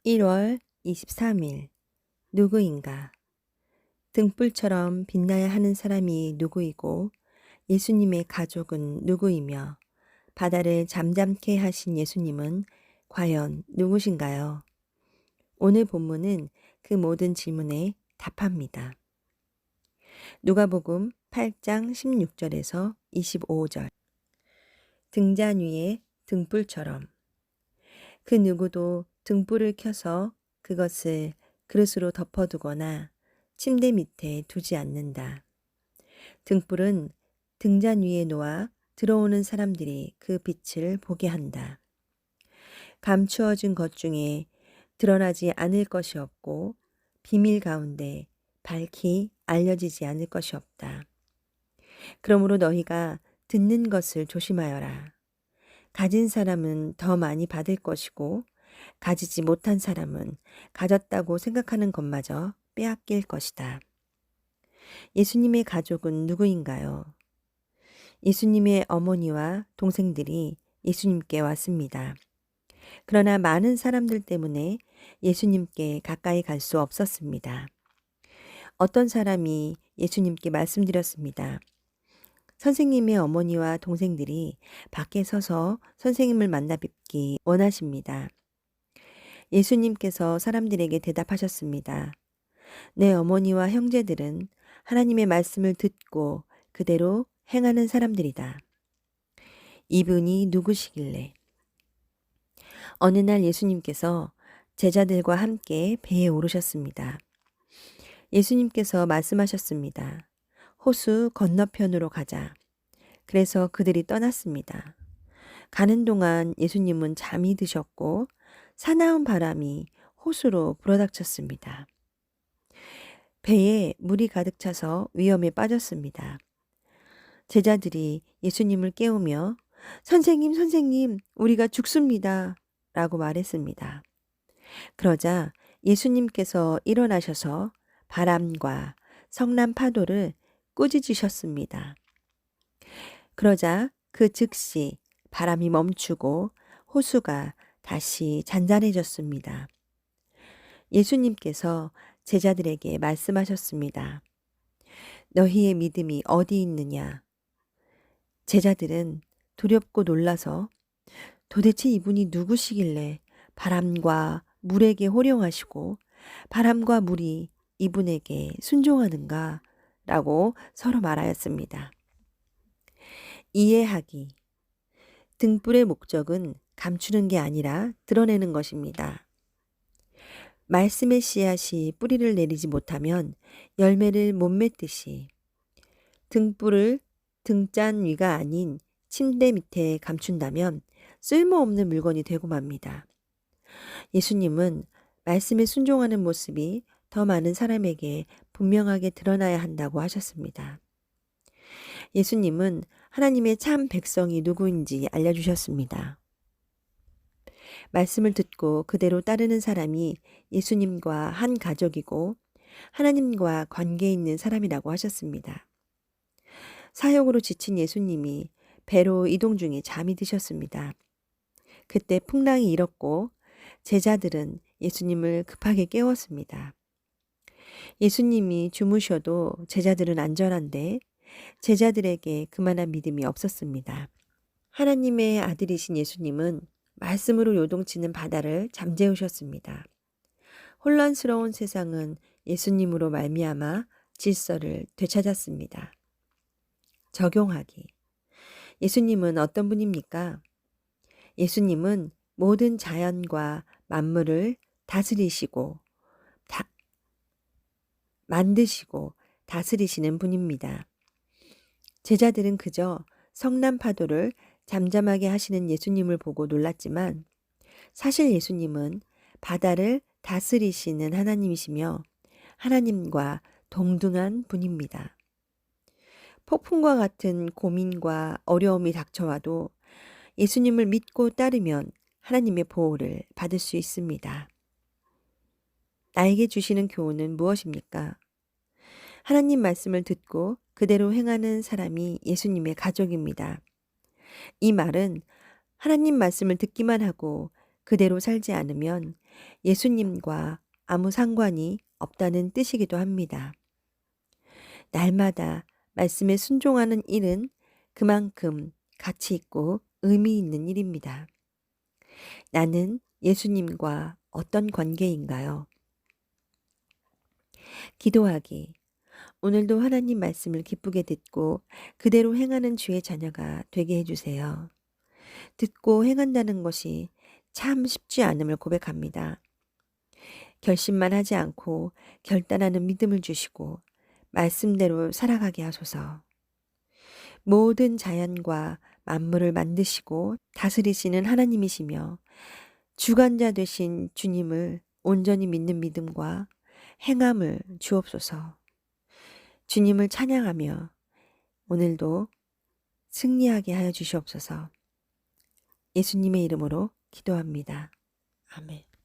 1월 23일 누구인가? 등불처럼 빛나야 하는 사람이 누구이고 예수님의 가족은 누구이며 바다를 잠잠케 하신 예수님은 과연 누구신가요? 오늘 본문은 그 모든 질문에 답합니다. 누가복음 8장 16절에서 25절. 등잔 위에 등불처럼. 그 누구도 등불을 켜서 그것을 그릇으로 덮어두거나 침대 밑에 두지 않는다. 등불은 등잔 위에 놓아 들어오는 사람들이 그 빛을 보게 한다. 감추어진 것 중에 드러나지 않을 것이 없고 비밀 가운데 밝히 알려지지 않을 것이 없다. 그러므로 너희가 듣는 것을 조심하여라. 가진 사람은 더 많이 받을 것이고 가지지 못한 사람은 가졌다고 생각하는 것마저 빼앗길 것이다. 예수님의 가족은 누구인가요? 예수님의 어머니와 동생들이 예수님께 왔습니다. 그러나 많은 사람들 때문에 예수님께 가까이 갈 수 없었습니다. 어떤 사람이 예수님께 말씀드렸습니다. 선생님의 어머니와 동생들이 밖에 서서 선생님을 만나 뵙기 원하십니다. 예수님께서 사람들에게 대답하셨습니다. 내 어머니와 형제들은 하나님의 말씀을 듣고 그대로 행하는 사람들이다. 이분이 누구시길래? 어느 날 예수님께서 제자들과 함께 배에 오르셨습니다. 예수님께서 말씀하셨습니다. 호수 건너편으로 가자. 그래서 그들이 떠났습니다. 가는 동안 예수님은 잠이 드셨고 사나운 바람이 호수로 불어닥쳤습니다. 배에 물이 가득 차서 위험에 빠졌습니다. 제자들이 예수님을 깨우며 선생님, 선생님, 우리가 죽습니다. 라고 말했습니다. 그러자 예수님께서 일어나셔서 바람과 성난 파도를 꾸짖으셨습니다. 그러자 그 즉시 바람이 멈추고 호수가 다시 잔잔해졌습니다. 예수님께서 제자들에게 말씀하셨습니다. 너희의 믿음이 어디 있느냐? 제자들은 두렵고 놀라서 도대체 이분이 누구시길래 바람과 물에게 호령하시고 바람과 물이 이분에게 순종하는가? 라고 서로 말하였습니다. 이해하기. 등불의 목적은 감추는 게 아니라 드러내는 것입니다. 말씀의 씨앗이 뿌리를 내리지 못하면 열매를 못 맺듯이 등불을 등잔 위가 아닌 침대 밑에 감춘다면 쓸모없는 물건이 되고 맙니다. 예수님은 말씀에 순종하는 모습이 더 많은 사람에게 분명하게 드러나야 한다고 하셨습니다. 예수님은 하나님의 참 백성이 누구인지 알려주셨습니다. 말씀을 듣고 그대로 따르는 사람이 예수님과 한 가족이고 하나님과 관계 있는 사람이라고 하셨습니다. 사역으로 지친 예수님이 배로 이동 중에 잠이 드셨습니다. 그때 풍랑이 일었고 제자들은 예수님을 급하게 깨웠습니다. 예수님이 주무셔도 제자들은 안전한데 제자들에게 그만한 믿음이 없었습니다. 하나님의 아들이신 예수님은 말씀으로 요동치는 바다를 잠재우셨습니다. 혼란스러운 세상은 예수님으로 말미암아 질서를 되찾았습니다. 적용하기. 예수님은 어떤 분입니까? 예수님은 모든 자연과 만물을 다스리시고 만드시고 다스리시는 분입니다. 제자들은 그저 성난 파도를 잠잠하게 하시는 예수님을 보고 놀랐지만 사실 예수님은 바다를 다스리시는 하나님이시며 하나님과 동등한 분입니다. 폭풍과 같은 고민과 어려움이 닥쳐와도 예수님을 믿고 따르면 하나님의 보호를 받을 수 있습니다. 나에게 주시는 교훈은 무엇입니까? 하나님 말씀을 듣고 그대로 행하는 사람이 예수님의 가족입니다. 이 말은 하나님 말씀을 듣기만 하고 그대로 살지 않으면 예수님과 아무 상관이 없다는 뜻이기도 합니다. 날마다 말씀에 순종하는 일은 그만큼 가치 있고 의미 있는 일입니다. 나는 예수님과 어떤 관계인가요? 기도하기. 오늘도 하나님 말씀을 기쁘게 듣고 그대로 행하는 주의 자녀가 되게 해주세요. 듣고 행한다는 것이 참 쉽지 않음을 고백합니다. 결심만 하지 않고 결단하는 믿음을 주시고 말씀대로 살아가게 하소서. 모든 자연과 만물을 만드시고 다스리시는 하나님이시며 주관자 되신 주님을 온전히 믿는 믿음과 행함을 주옵소서. 주님을 찬양하며 오늘도 승리하게 하여 주시옵소서. 예수님의 이름으로 기도합니다. 아멘.